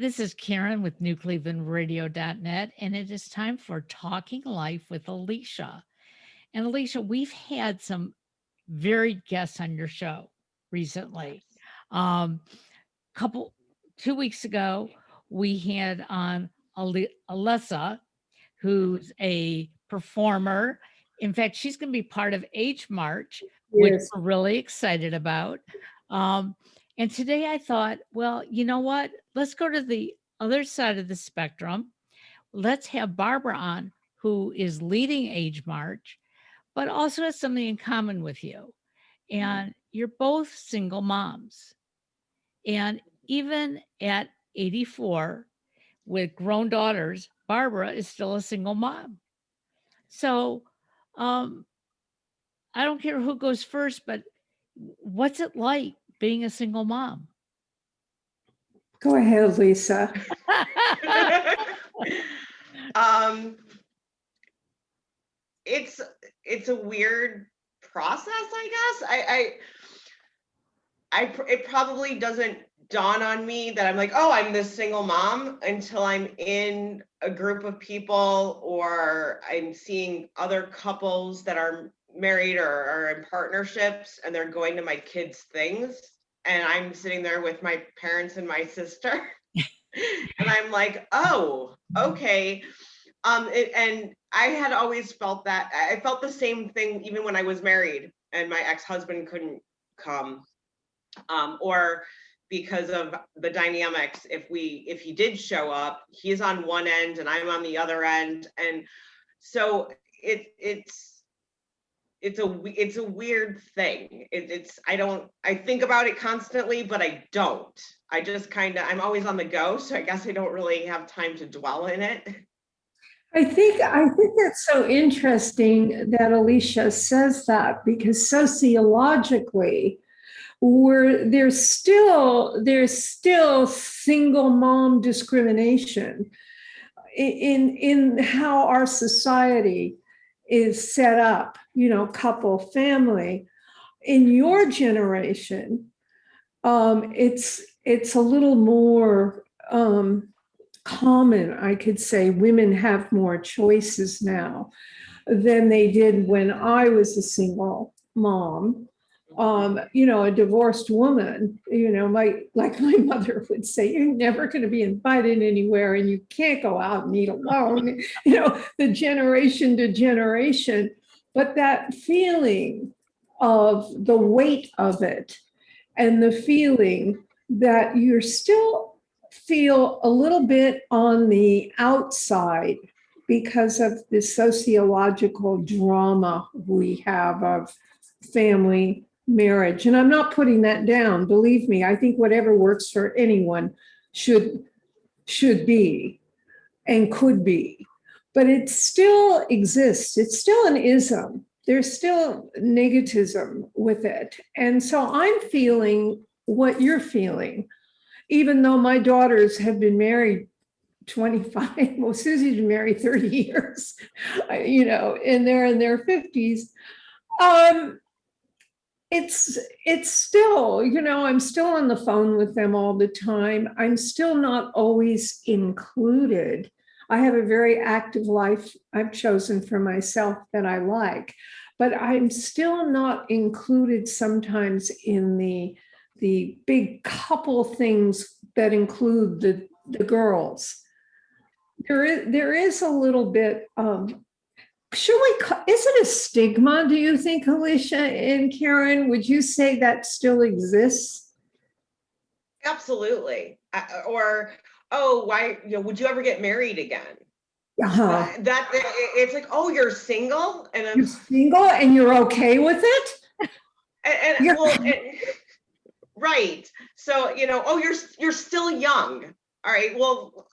This is Karen with newclevelandradio.net, and it is time for Talking Life with Alicia. And Alicia, we've had some very guests on your show recently. Um, couple 2 weeks ago, we had on Alyssa, who's a performer. In fact, she's going to be part of Age March, which Yes. we're really excited about. Um, and today I thought, well, you know what? Let's go to the other side of the spectrum. Let's have Barbara on, who is leading Age March, but also has something in common with you. And you're both single moms. And even at 84, with grown daughters, Barbara is still a single mom. So um, I don't care who goes first, but what's it like being a single mom? Go ahead, Lisa. um, it's a weird process, I guess. It probably doesn't dawn on me that I'm like, oh, I'm this single mom until I'm in a group of people or I'm seeing other couples that are married or are in partnerships and they're going to my kids' things. And I'm sitting there with my parents and my sister. And I'm like, oh, okay. And I had always felt that. I felt the same thing even when I was married and my ex-husband couldn't come. Or because of the dynamics, if he did show up, he's on one end and I'm on the other end, and so it's a weird thing. I think about it constantly, but I don't. I just I'm always on the go, so I guess I don't really have time to dwell in it. I think that's so interesting that Alicia says that, because sociologically, there's still single mom discrimination in how our society is set up, couple, family. In your generation, it's a little more common, I could say. Women have more choices now than they did when I was a single mom. A divorced woman, like my mother would say, you're never going to be invited anywhere and you can't go out and eat alone, the generation to generation. But that feeling of the weight of it and the feeling that you're still feel a little bit on the outside because of the sociological drama we have of family marriage. And I'm not putting that down. Believe me, I think whatever works for anyone should be and could be. But it still exists. It's still an ism. There's still negativism with it. And so I'm feeling what you're feeling, even though my daughters have been married 25, well, Susie's been married 30 years, and they're in their 50s. It's still, I'm still on the phone with them all the time. I'm still not always included. I have a very active life I've chosen for myself that I like, but I'm still not included sometimes in the big couple things that include the girls. There is a little bit of, is it a stigma, do you think, Alicia and Karen? Would you say that still exists? Absolutely. Or, oh, why, would you ever get married again? Uh-huh. That it's like, oh, you're single, and you're single and you're okay with it? Right. So, oh, you're still young. All right. Well,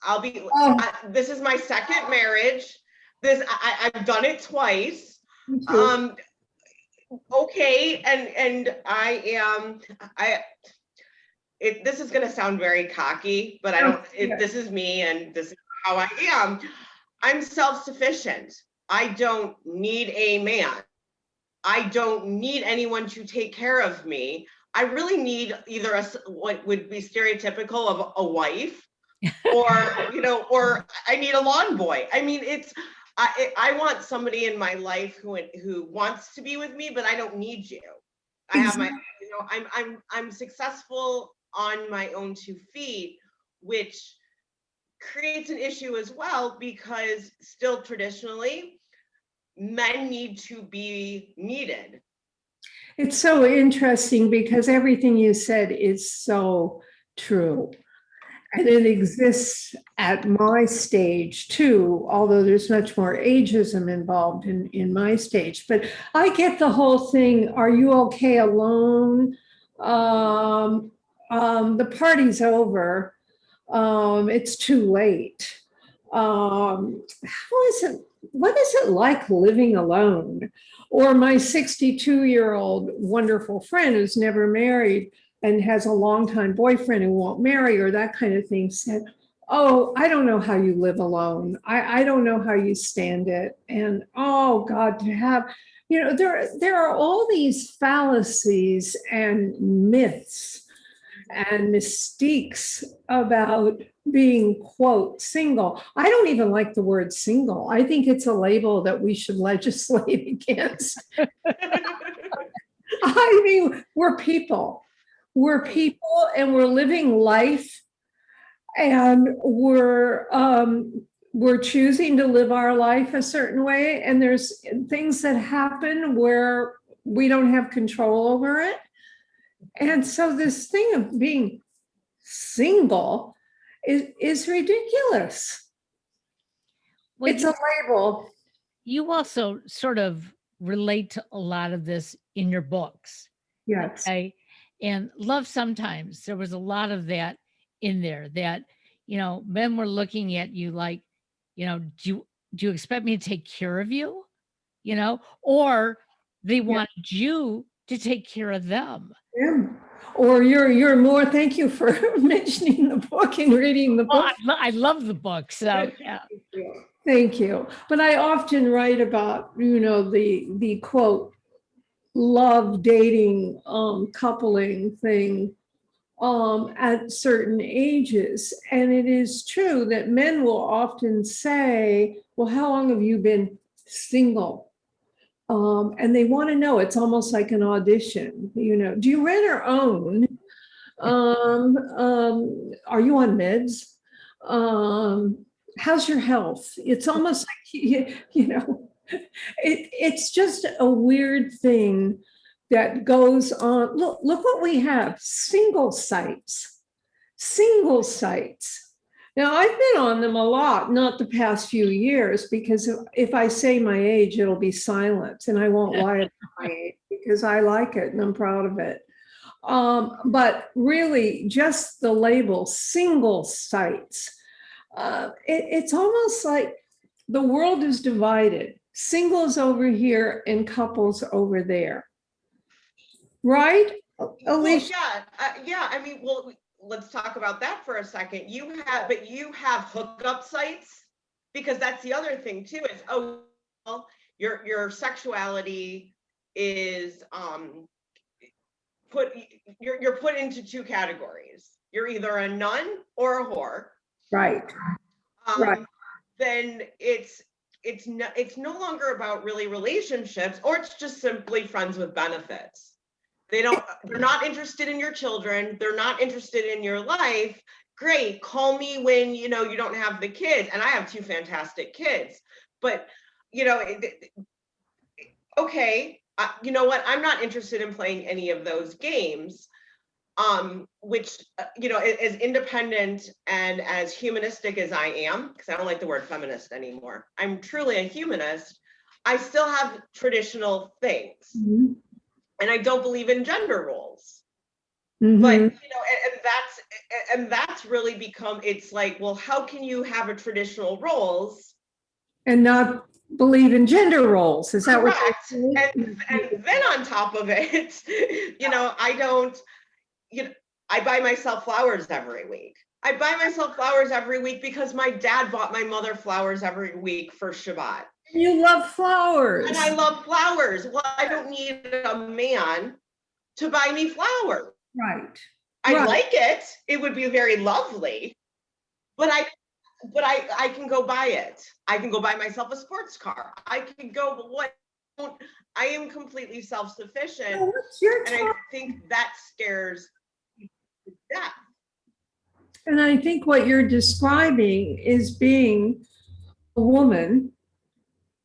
this is my second marriage. I've done it twice. Okay. And this is going to sound very cocky, but this is me and this is how I am. I'm self-sufficient. I don't need a man. I don't need anyone to take care of me. I really need either what would be stereotypical of a wife or I need a lawn boy. I mean, I want somebody in my life who wants to be with me, but I don't need you. I have my, I'm successful on my own 2 feet, which creates an issue as well, because still traditionally men need to be needed. It's so interesting because everything you said is so true. And it exists at my stage too, although there's much more ageism involved in my stage. But I get the whole thing, are you okay alone? The party's over. It's too late. What is it like living alone? Or my 62-year-old wonderful friend who's never married and has a longtime boyfriend who won't marry her, that kind of thing, said, oh, I don't know how you live alone. I don't know how you stand it. And oh God, to have, there are all these fallacies and myths and mystiques about being, quote, single. I don't even like the word single. I think it's a label that we should legislate against. I mean, we're people. We're people and we're living life, and we're choosing to live our life a certain way. And there's things that happen where we don't have control over it. And so this thing of being single is ridiculous. Well, It's a label. you also sort of relate to a lot of this in your books. Yes. Okay. And Love Sometimes, there was a lot of that in there that, men were looking at you like, do you expect me to take care of you? Or they wanted you to take care of them. Yeah. Or you're more, thank you for mentioning the book and reading the book. I love the book. So yeah. Thank you. But I often write about, the quote, love dating, coupling thing at certain ages. And it is true that men will often say, well, how long have you been single? And they want to know, it's almost like an audition, do you rent or own? Are you on meds? How's your health? It's almost like, it's just a weird thing that goes on. Look what we have, single sites. Now, I've been on them a lot, not the past few years, because if I say my age, it'll be silent, and I won't lie about my age because I like it and I'm proud of it. But really, just the label single sites, it's almost like the world is divided. Singles over here and couples over there. Right? Alicia? Well, yeah. I mean, well, let's talk about that for a second. You have hookup sites, because that's the other thing too, is, oh, well, your sexuality is you're put into 2 categories. You're either a nun or a whore. Right. Right. Then it's no longer about really relationships, or it's just simply friends with benefits. They're not interested in your children. They're not interested in your life. Great. Call me when, you don't have the kids. And I have 2 fantastic kids, but okay. You know what? I'm not interested in playing any of those games. Which, as independent and as humanistic as I am, because I don't like the word feminist anymore, I'm truly a humanist, I still have traditional things. Mm-hmm. And I don't believe in gender roles. Mm-hmm. But, and that's really become, it's like, well, how can you have a traditional roles and not believe in gender roles? Is that correct? What and then on top of it, I buy myself flowers every week. I buy myself flowers every week because my dad bought my mother flowers every week for Shabbat. You love flowers. And I love flowers. Well, I don't need a man to buy me flowers. Right. I like it. It would be very lovely. but I can go buy it. I can go buy myself a sports car. I can go, but what? I am completely self-sufficient, Well, what's your and I think that scares people to death. And I think what you're describing is being a woman,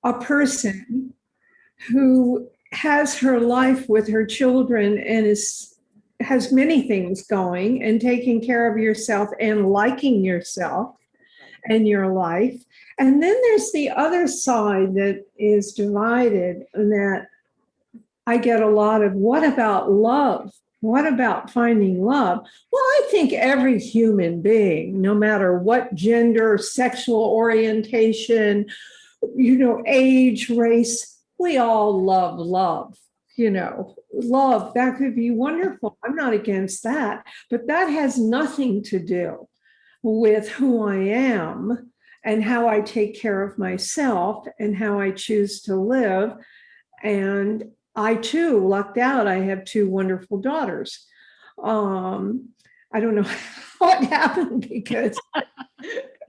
a person who has her life with her children and has many things going and taking care of yourself and liking yourself and your life. And then there's the other side that is divided, and that I get a lot of, what about love? What about finding love? Well, I think every human being, no matter what gender, sexual orientation, age, race, we all love love. Love, that could be wonderful. I'm not against that, but that has nothing to do with who I am and how I take care of myself and how I choose to live. And I too lucked out. I have two wonderful daughters. I don't know what happened, because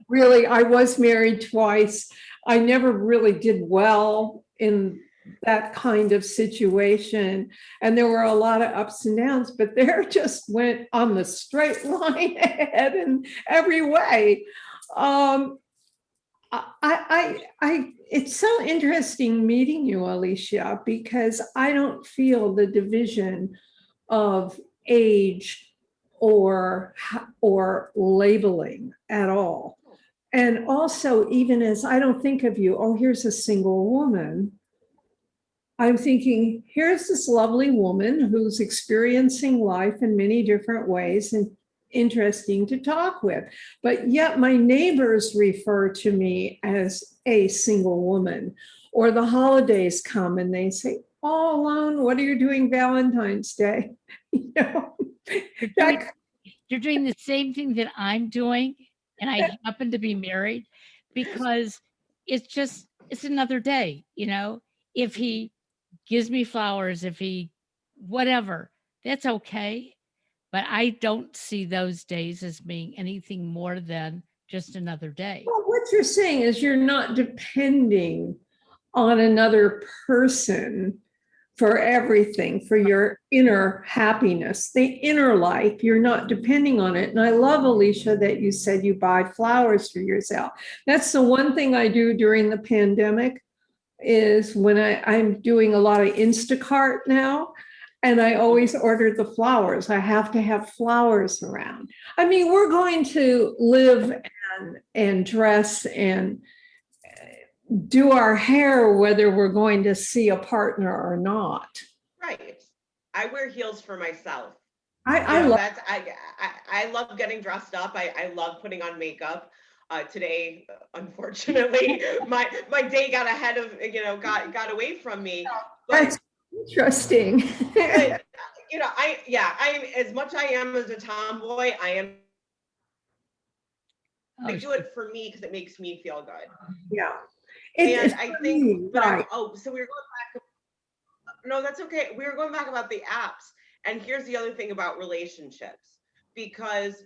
really I was married twice. I never really did well in that kind of situation. And there were a lot of ups and downs, but there just went on the straight line ahead in every way. It's so interesting meeting you, Alicia, because I don't feel the division of age or labeling at all. And also, even as I don't think of you, oh, here's a single woman. I'm thinking, here's this lovely woman who's experiencing life in many different ways and interesting to talk with. But yet my neighbors refer to me as a single woman. Or the holidays come and they say, all alone, what are you doing Valentine's Day? You're doing the same thing that I'm doing, and I happen to be married, because it's another day. If he gives me flowers, if he whatever, that's okay. But I don't see those days as being anything more than just another day. Well, what you're saying is you're not depending on another person for everything, for your inner happiness, the inner life. You're not depending on it. And I love, Alicia, that you said you buy flowers for yourself. That's the one thing I do during the pandemic, is when I'm doing a lot of Instacart now, and I always order the flowers. I have to have flowers around. I mean, we're going to live and dress and do our hair whether we're going to see a partner or not. Right. I wear heels for myself. I love that's I love getting dressed up. I love putting on makeup. Today, unfortunately, my day got ahead of, got away from me. But, that's interesting. but I'm, as much I am as a tomboy, I do it for me because it makes me feel good. Yeah. And I think, me, right. So we were going back. No, that's okay. We were going back about the apps. And here's the other thing about relationships, because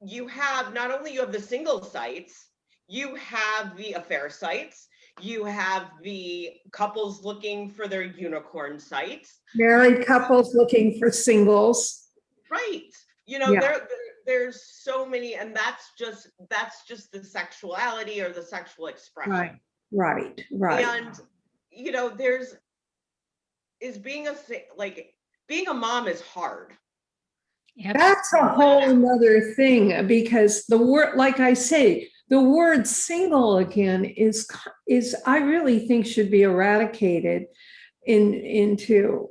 you have, not only you have the single sites, you have the affair sites, you have the couples looking for their unicorn sites, Married couples looking for singles. right? Yeah. There's so many, and that's just the sexuality or the sexual expression. Right. And there's being a mom is hard. That's a whole nother thing, because the word, like I say, the word single again is I really think should be eradicated into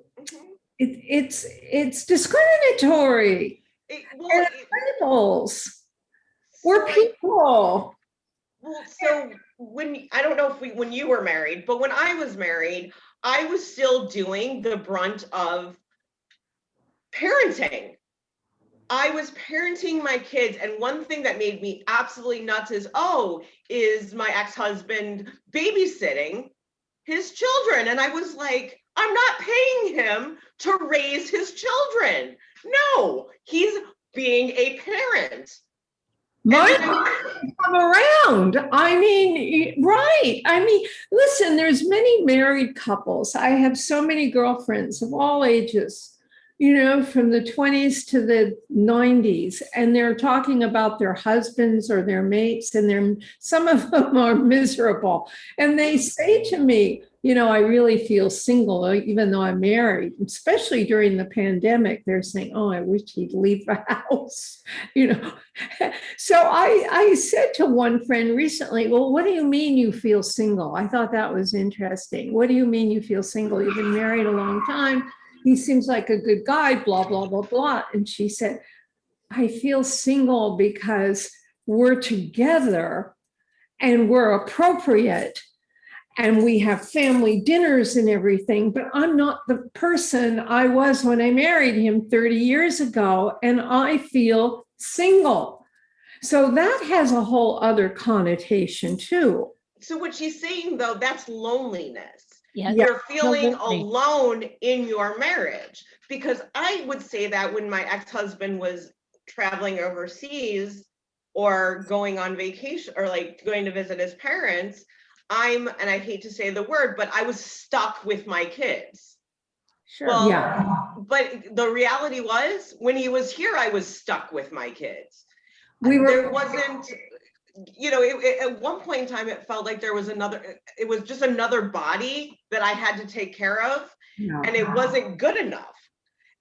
it's discriminatory. Labels. We're people. Well, so I don't know when you were married, but when I was married, I was still doing the brunt of parenting. I was parenting my kids, and one thing that made me absolutely nuts is my ex-husband babysitting his children? And I was like, I'm not paying him to raise his children. No, he's being a parent. My And come around. I mean, right. I mean, listen, there's many married couples. I have so many girlfriends of all ages, from the 20s to the 90s, and they're talking about their husbands or their mates, and some of them are miserable. And they say to me, I really feel single, even though I'm married, especially during the pandemic. They're saying, oh, I wish he'd leave the house, you know. So I said to one friend recently, well, what do you mean you feel single? I thought that was interesting. What do you mean you feel single? You've been married a long time. He seems like a good guy, blah, blah, blah, blah. And she said, I feel single because we're together and we're appropriate and we have family dinners and everything, but I'm not the person I was when I married him 30 years ago, and I feel single. So that has a whole other connotation too. so what she's saying though, that's loneliness. Yeah, You're feeling absolutely. alone in your marriage. Because I would say that when my ex-husband was traveling overseas or going on vacation or like going to visit his parents, and I hate to say the word, but I was stuck with my kids. Sure. Well, Yeah. but the reality was when he was here, I was stuck with my kids. There wasn't, at one point in time, it felt like it was just another body that I had to take care of, and it wasn't good enough,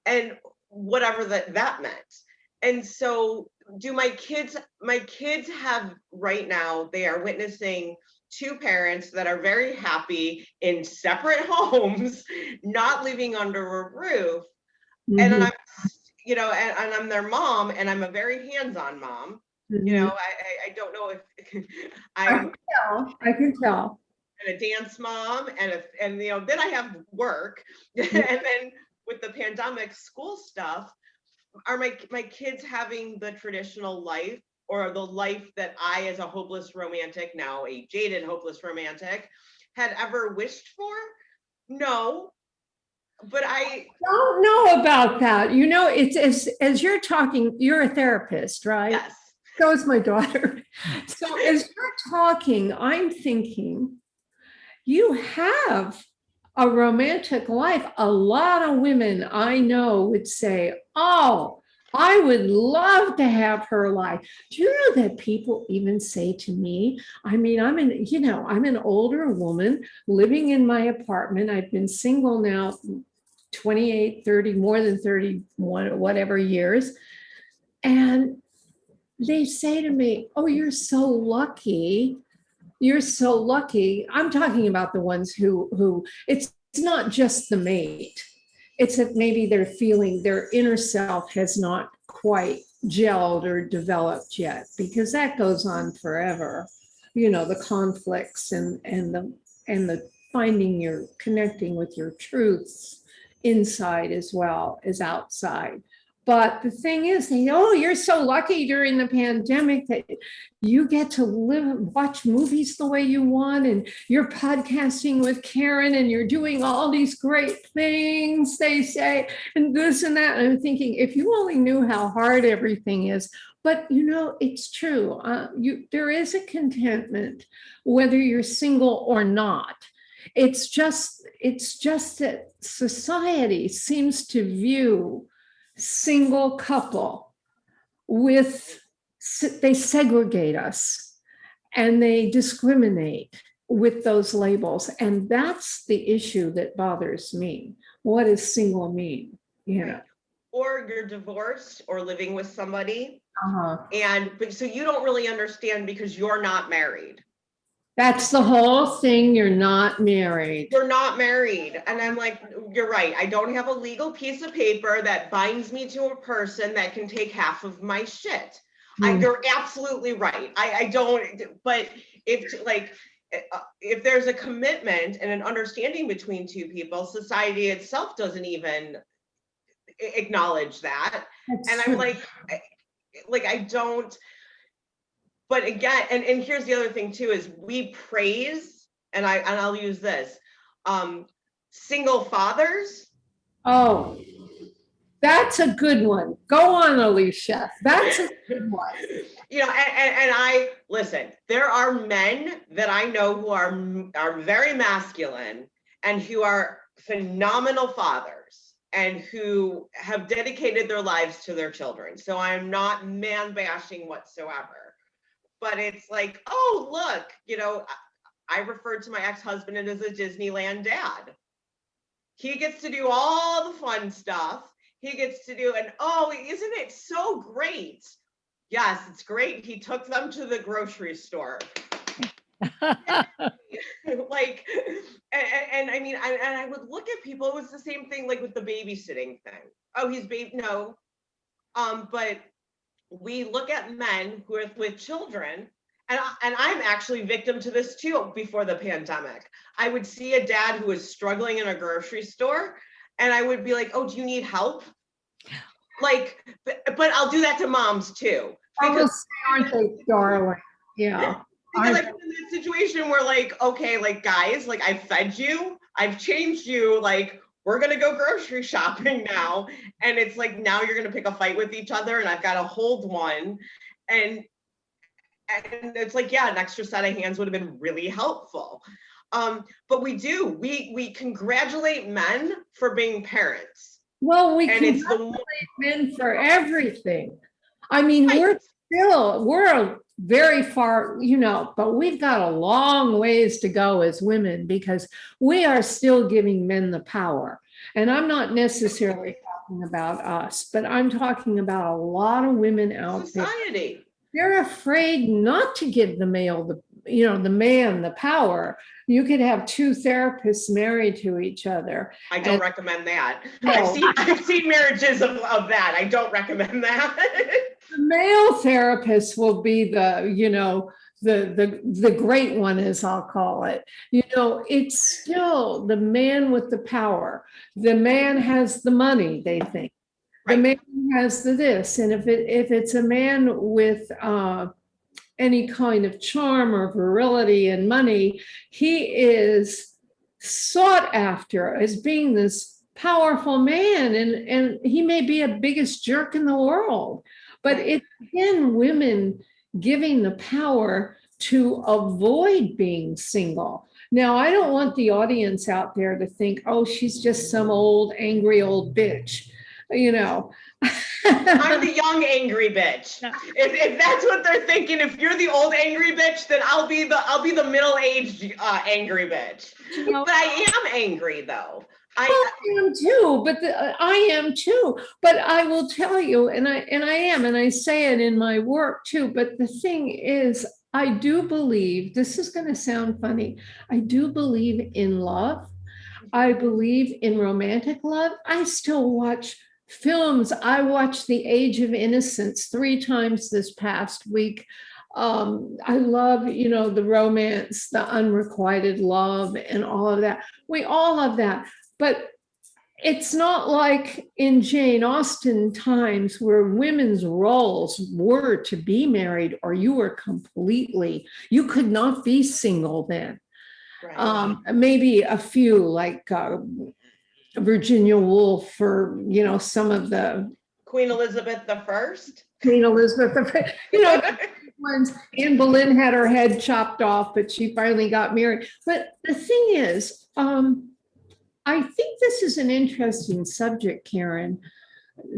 and whatever that meant. And so my kids have right now, they are witnessing two parents that are very happy in separate homes, not living under a roof. Mm-hmm. And I'm, and I'm their mom, and I'm a very hands-on mom. Mm-hmm. I don't know if I can tell. a dance mom and then I have work. And then with the pandemic school stuff, are my kids having the traditional life or the life that I, as a hopeless romantic, now a jaded hopeless romantic, had ever wished for? No. But I don't know about that. It's as you're talking, you're a therapist, right? yes. So is my daughter. So as you're talking, I'm thinking you have a romantic life. A lot of women I know would say, oh, I would love to have her life. Do you know that people even say to me, I mean, I'm an older woman living in my apartment. I've been single now 28, 30, more than 31, whatever years. And they say to me, oh, you're so lucky. You're so lucky. I'm talking about the ones who it's not just the mate. It's that maybe they're feeling their inner self has not quite gelled or developed yet, because that goes on forever. The conflicts and the finding your connecting with your truths inside as well as outside. But the thing is, you're so lucky during the pandemic that you get to watch movies the way you want, and you're podcasting with Karen, and you're doing all these great things, they say, and this and that. And I'm thinking, if you only knew how hard everything is. But it's true. There is a contentment, whether you're single or not. It's just that society seems to view single couple they segregate us and they discriminate with those labels. And that's the issue that bothers me. What does single mean? Or you're divorced or living with somebody. Uh-huh. But so you don't really understand because you're not married. That's the whole thing. You're not married. You're not married. And I'm like, you're right. I don't have a legal piece of paper that binds me to a person that can take half of my shit. You're absolutely right. I don't, but if there's a commitment and an understanding between two people, society itself doesn't even acknowledge that. That's and true. I'm like, I don't. But again, and here's the other thing too, is we praise, and I'll use this, single fathers. Oh, That's a good one. Go on, Alicia. That's a good one. You know, and I listen, there are men that I know who are very masculine and who are phenomenal fathers and who have dedicated their lives to their children. So I'm not man bashing whatsoever. But it's like, oh, look, you know, I referred to my ex-husband as a Disneyland dad. He gets to do all the fun stuff. He gets to do, and oh, isn't it so great? Yes, it's great. He took them to the grocery store. Like, and I mean, I would look at people, it was the same thing like with the babysitting thing. Oh, he's baby, no. But we look at men who are with children, and I'm actually victim to this too before the pandemic. I would see a dad who was struggling in a grocery store, and I would be like, oh, do you need help? Like, but I'll do that to moms too. I will Because, say, aren't they darling? Yeah. because like in that situation where like, okay, like guys, like I fed you, I've changed you, like we're gonna go grocery shopping now. And it's like now you're gonna pick a fight with each other and I've got to hold one. And it's like, yeah, an extra set of hands would have been really helpful. But we congratulate men for being parents. Well, we And can it's the men for everything. I mean, right. we're very far, you know, but we've got a long ways to go as women because we are still giving men the power. And I'm not necessarily talking about us, but I'm talking about a lot of women out there. Society. They're afraid not to give the male the man the power. You could have two therapists married to each other. I don't recommend that. No. I've seen marriages of that. I don't recommend that. The male therapist will be the great one, as I'll call it. You know, it's still the man with the power. The man has the money, they think. The man has the this. And if it's a man with any kind of charm or virility and money, he is sought after as being this powerful man, and he may be a biggest jerk in the world, but it's again women giving the power to avoid being single. Now, I don't want the audience out there to think, oh, she's just some old angry old bitch, you know. I'm the young angry bitch. If that's what they're thinking, if you're the old angry bitch, then I'll be the middle-aged angry bitch. You know, But I am angry though. I am too, but I am too. But I will tell you, and I am, and I say it in my work too. But the thing is, I do believe, this is going to sound funny, I do believe in love. I believe in romantic love. I still watch films. I watched The Age of Innocence 3 times this past week. I love, the romance, the unrequited love, and all of that. We all love that. But it's not like in Jane Austen times where women's roles were to be married or you could not be single then. right. Maybe a few like Virginia Woolf or, some of the Queen Elizabeth I. Queen Elizabeth, ones. Anne Boleyn had her head chopped off, but she finally got married. But the thing is, I think this is an interesting subject, Karen,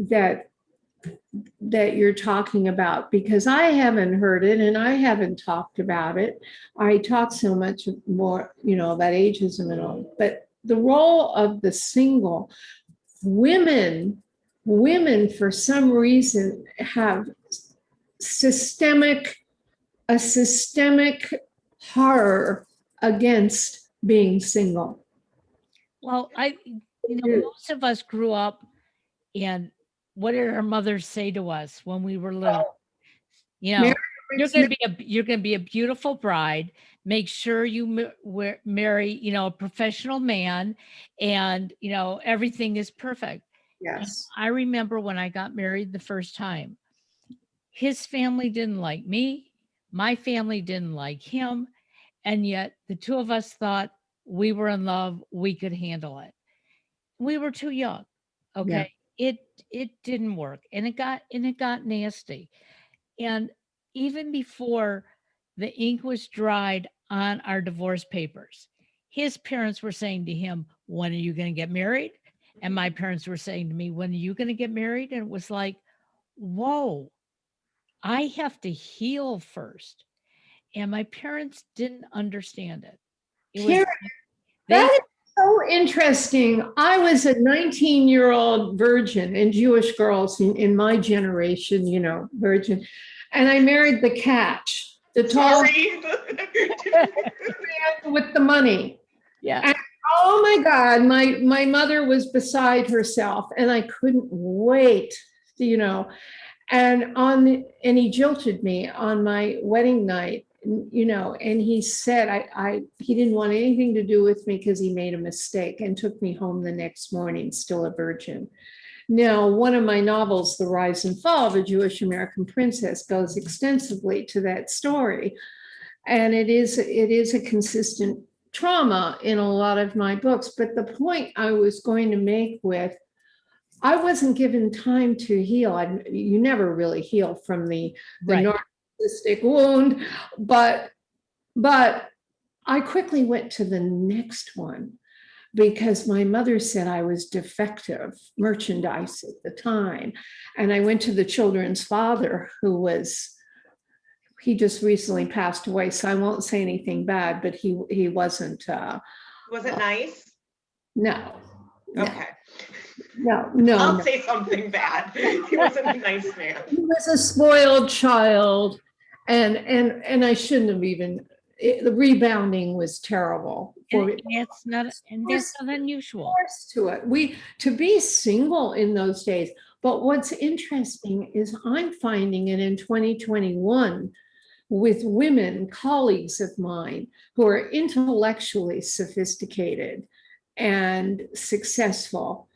that you're talking about, because I haven't heard it and I haven't talked about it. I talk so much more, about ageism and all, but the role of the single women for some reason have a systemic horror against being single. well, most of us grew up, and what did our mothers say to us when we were little? You're going to be a beautiful bride. Make sure you marry, a professional man, and everything is perfect. Yes. And I remember when I got married the first time, his family didn't like me, my family didn't like him, and yet the two of us thought we were in love, we could handle it. We were too young. Okay. it it didn't work, and it got nasty. And even before the ink was dried on our divorce papers, his parents were saying to him, "When are you going to get married?" And my parents were saying to me, "When are you going to get married?" And it was like, whoa, I have to heal first. And my parents didn't understand it. It was, Karen, that they, is so interesting. I was a 19-year-old virgin, and Jewish girls in my generation, virgin. And I married the catch, the tall Sorry. man with the money. yeah. And oh my God, my mother was beside herself, and I couldn't wait, and he jilted me on my wedding night, and he said he didn't want anything to do with me because he made a mistake, and took me home the next morning, still a virgin. Now, one of my novels, The Rise and Fall of a Jewish American Princess, goes extensively to that story. And it is a consistent trauma in a lot of my books. But the point I was going to make with, I wasn't given time to heal. You never really heal from the Right. narcissistic wound, but I quickly went to the next one because my mother said I was defective merchandise at the time. And I went to the children's father, he just recently passed away, so I won't say anything bad, but he wasn't, Was it nice? no. Okay. No. I'll say something bad. He wasn't a nice man. He was a spoiled child, and I shouldn't have even, the rebounding was terrible. And that's not unusual. Forced to it. To be single in those days. But what's interesting is I'm finding it in 2021 with women, colleagues of mine, who are intellectually sophisticated and successful,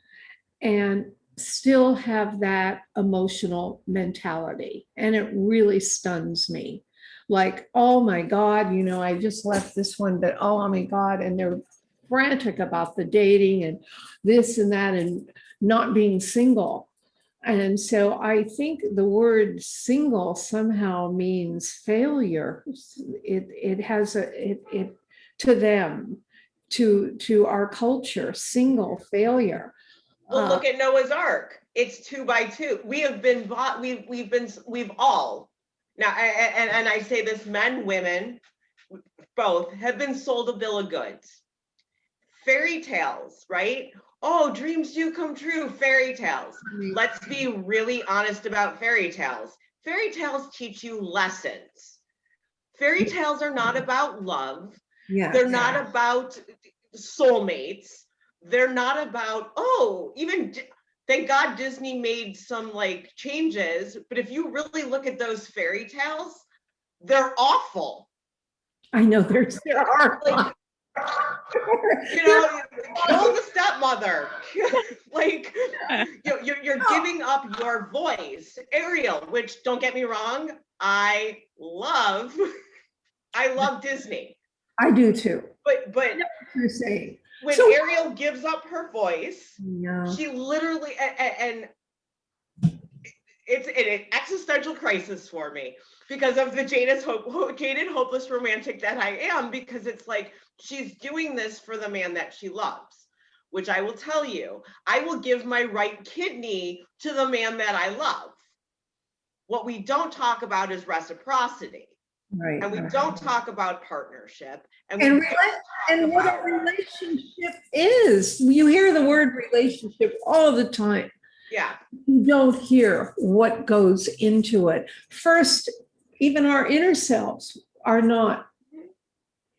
and still have that emotional mentality. And it really stuns me. Like, oh my God, I just left this one, but oh my God. And they're frantic about the dating and this and that and not being single. And so I think the word single somehow means failure. It has it to them, to our culture, single, failure. Well, look at Noah's Ark. It's 2 by 2. We have been bought. We've all now, and I say this: men, women, both have been sold a bill of goods. Fairy tales, right? Oh, dreams do come true. Fairy tales. Let's be really honest about fairy tales. Fairy tales teach you lessons. Fairy tales are not about love. Yeah, They're not about soulmates. They're not about, even thank God Disney made some like changes, but if you really look at those fairy tales, they're awful. I know there are. Like, kill the stepmother. Like, you're giving up your voice. Ariel, which, don't get me wrong, I love Disney. I do too. But You're saying when so, Ariel gives up her voice, she literally, and it's an existential crisis for me because of the jaded, hopeless romantic that I am, because it's like she's doing this for the man that she loves, which I will tell you, I will give my right kidney to the man that I love. What we don't talk about is reciprocity. right, and we don't talk about partnership. And what a relationship is. You hear the word relationship all the time. Yeah. You don't hear what goes into it. First, even our inner selves are not,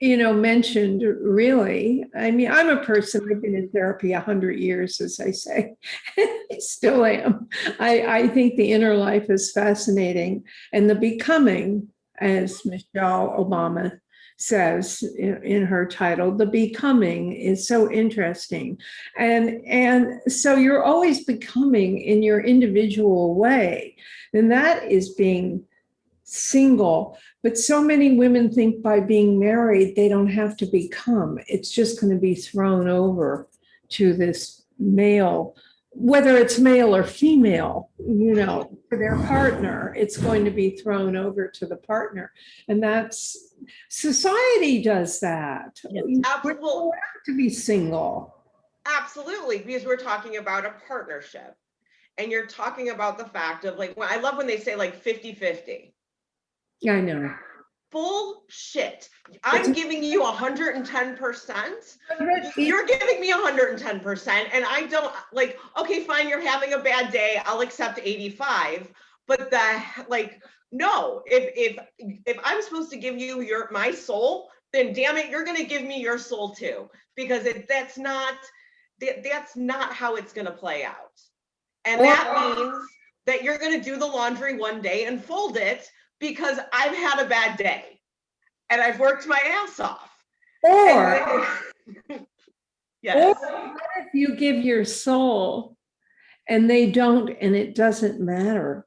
mentioned really. I mean, I'm a person, I've been in therapy 100 years, as I say. I still am. I think the inner life is fascinating, and the becoming, as Michelle Obama says in her title, the becoming is so interesting. And so you're always becoming in your individual way. And that is being single. But so many women think by being married, they don't have to become. It's just going to be thrown over to this male whether it's male or female, for their partner, it's going to be thrown over to the partner. And that's, society does that. Yes. We're allowed to be single. Absolutely, because we're talking about a partnership. And you're talking about the fact of like, I love when they say like 50-50. I know. Bullshit. I'm giving you 110%. You're giving me 110%. And I don't like, okay, fine, you're having a bad day. I'll accept 85. But no, if I'm supposed to give you my soul, then damn it, you're gonna give me your soul too. Because that's not how it's gonna play out. And that means that you're gonna do the laundry one day and fold it because I've had a bad day and I've worked my ass off. Or, yes. Or what if you give your soul and they don't, and it doesn't matter?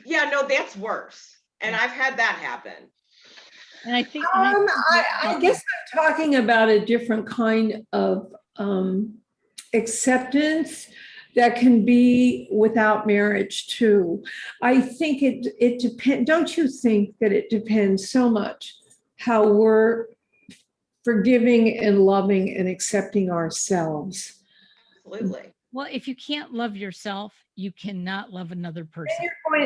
Yeah, no, that's worse. And I've had that happen. And I think I guess I'm talking about a different kind of acceptance that can be without marriage too. I think it depends. Don't you think that it depends so much how we're forgiving and loving and accepting ourselves? Absolutely. well, if you can't love yourself, you cannot love another person.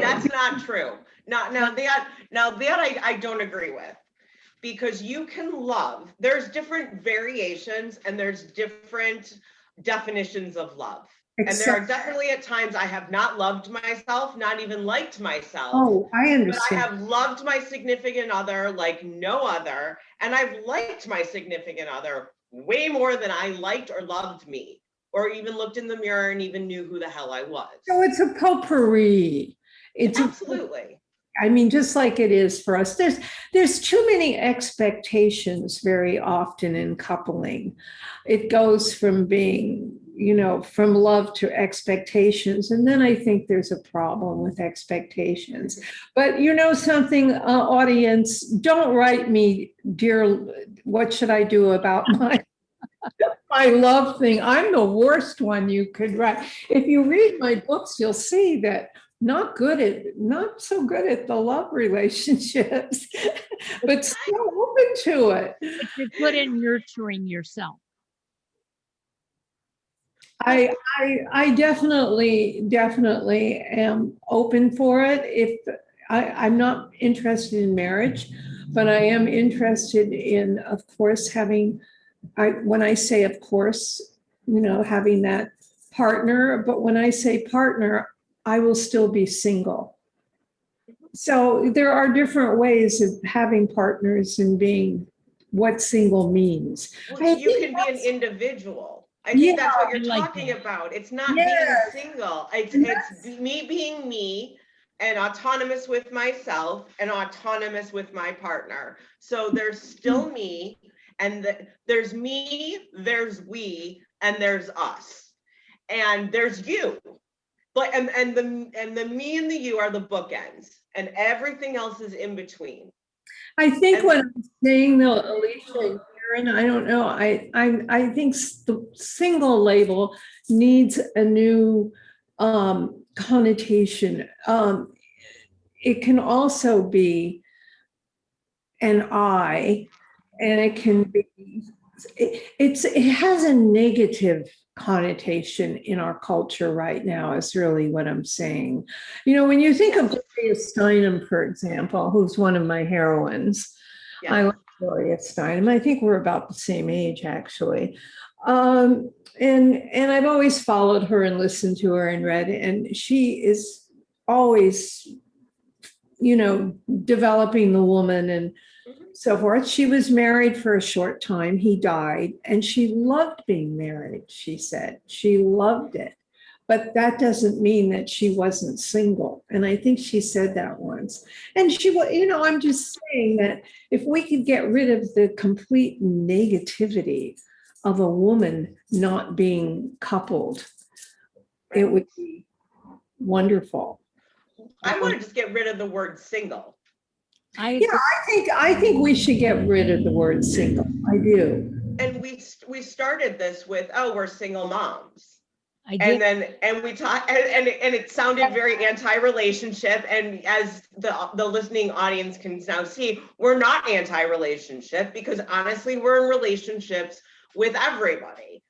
That's not true. Now that I don't agree with, because you can love, there's different variations and there's different definitions of love. And there are definitely at times I have not loved myself, not even liked myself. Oh, I understand. But I have loved my significant other like no other. And I've liked my significant other way more than I liked or loved me, or even looked in the mirror and even knew who the hell I was. So it's a potpourri. It's absolutely. I mean, just like it is for us, there's too many expectations very often in coupling. It goes from being, from love to expectations. And then I think there's a problem with expectations. But something, audience, don't write me, dear, what should I do about my love thing? I'm the worst one you could write. If you read my books, you'll see that not so good at the love relationships, but still open to it. But you're good at nurturing yourself. I definitely am open for it. If I'm not interested in marriage, but I am interested in, of course, having, when I say of course, having that partner, but when I say partner, I will still be single. So there are different ways of having partners and being what single means. Well, you can be an individual. I think that's what you're talking about. It's not being single. It's me being me and autonomous with myself and autonomous with my partner. So there's still me, and there's me, there's we, and there's us, and there's you. But and the me and the you are the bookends, and everything else is in between. I think what I'm saying though, Alicia and Karen, I don't know. I think the single label needs a new connotation. It can also be an I, and it can be. It has a negative connotation in our culture right now, is really what I'm saying. When you think of Gloria Steinem, for example, who's one of my heroines, I like Gloria Steinem. I think we're about the same age, actually. And I've always followed her and listened to her and read, and she is always, developing the woman and so forth. She was married for a short time. He died, and she loved being married. She said she loved it, but that doesn't mean that she wasn't single. And I think she said that once. And she, I'm just saying that if we could get rid of the complete negativity of a woman not being coupled, it would be wonderful. I want to just get rid of the word single. I think we should get rid of the word single. I do. And we started this with, we're single moms. I And did. then, and we talked, and it sounded very anti-relationship. And as the listening audience can now see, we're not anti-relationship, because honestly, we're in relationships with everybody.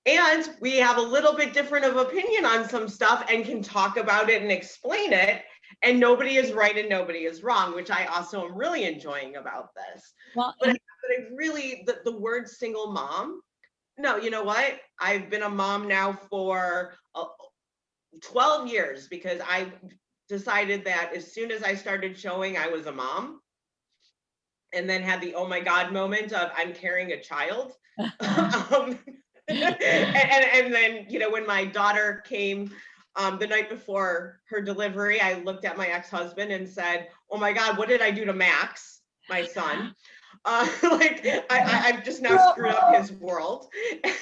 And we have a little bit different of opinion on some stuff and can talk about it and explain it. And nobody is right and nobody is wrong, which I also am really enjoying about this. Well, But and I really, the word single mom, no, you know what? I've been a mom now for 12 years, because I decided that as soon as I started showing I was a mom, and then had the oh my God moment of I'm carrying a child. And then, you know, when my daughter came the night before her delivery, I looked at my ex-husband and said, oh my God, what did I do to Max, my son? Like I've just now screwed up his world.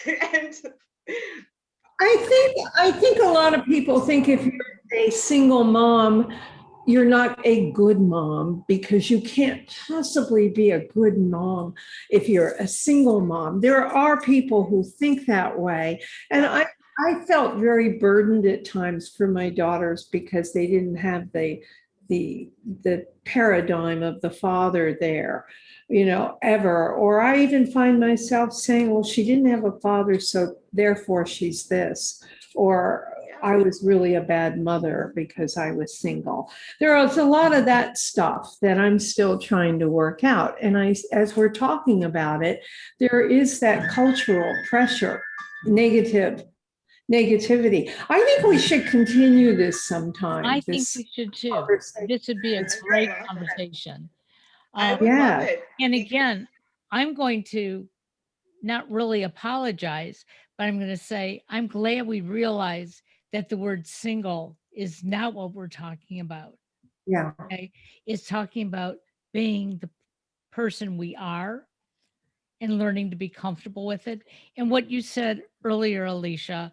And I think a lot of people think if you're a single mom, you're not a good mom, because you can't possibly be a good mom if you're a single mom. There are people who think that way. And I felt very burdened at times for my daughters, because they didn't have the paradigm of the father there, ever. Or I even find myself saying, well, she didn't have a father, so therefore she's this. Or I was really a bad mother because I was single. There was a lot of that stuff that I'm still trying to work out. And as we're talking about it, there is that cultural pressure, negativity. I think we should continue this sometime. I think This we should too. conversation. This would be a It's great love it. conversation. I Um, would love Yeah. it. and again, I'm going to not really apologize, but I'm going to say I'm glad we realize that the word single is not what we're talking about. Yeah. Okay, it's talking about being the person we are and learning to be comfortable with it. And what you said earlier, Alicia,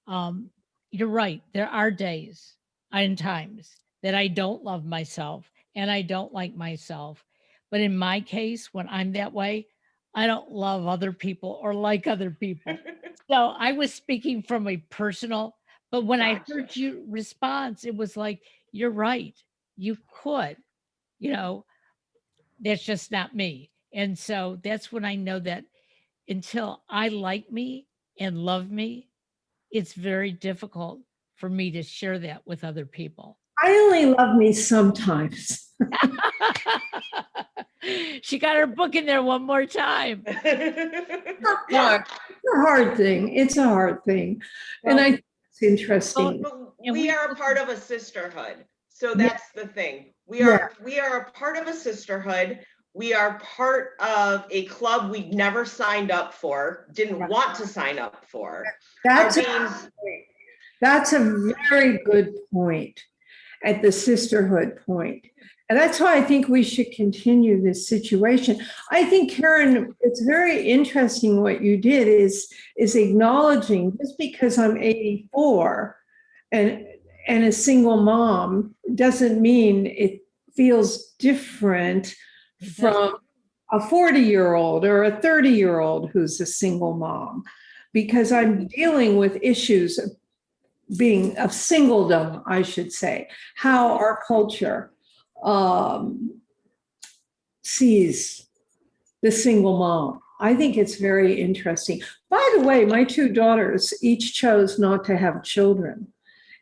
um, you're right. There are days and times that I don't love myself and I don't like myself. But in my case, when I'm that way, I don't love other people or like other people. So I was speaking from a personal, but when I Gotcha. heard your response, it was like, you're right. You could, you know, that's just not me. And so that's when I know that until I like me and love me, it's very difficult for me to share that with other people. I only love me sometimes. She got her book in there one more time. Yeah, it's a hard thing. It's a hard thing. And I think it's interesting. But And we we are a part of a sisterhood. So Yeah. that's the thing. We Yeah. are a part of a sisterhood. We are part of a club we never signed up for, didn't Right. want to sign up for. That's Are a, being that's a very good point at the sisterhood point. And that's why I think we should continue this situation. I think, Karen, it's very interesting what you did is acknowledging, just because I'm 84 and a single mom doesn't mean it feels different from a 40-year-old or a 30-year-old who's a single mom, because I'm dealing with issues of singledom, I should say, how our culture sees the single mom. I think it's very interesting. By the way, my two daughters each chose not to have children.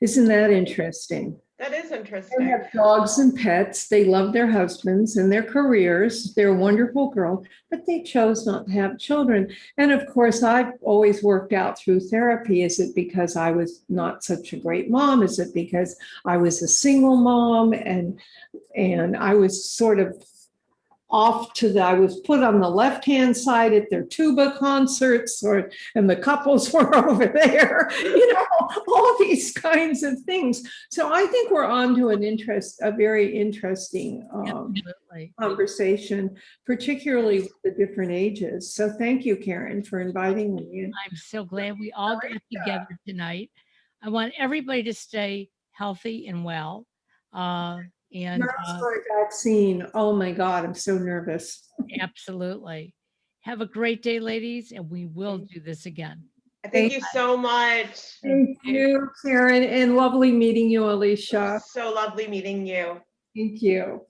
Isn't that interesting? that is They interesting. have dogs and pets. They love their husbands and their careers. They're wonderful girls, but they chose not to have children. And of course, I've always worked out through therapy. Is it because I was not such a great mom? Is it because I was a single mom and I was sort of I was put on the left-hand side at their tuba concerts, and the couples were over there, all these kinds of things. So I think we're on to a very interesting Absolutely. conversation, particularly with the different ages. So thank you, Karen, for inviting me. I'm so glad we all got together tonight. I want everybody to stay healthy and well. And Nervous for a vaccine. Oh my God, I'm so nervous. absolutely. Have a great day, ladies, and we will do this again. Thank you so much. Thank you, Karen, and lovely meeting you, Alicia. So lovely meeting you. Thank you.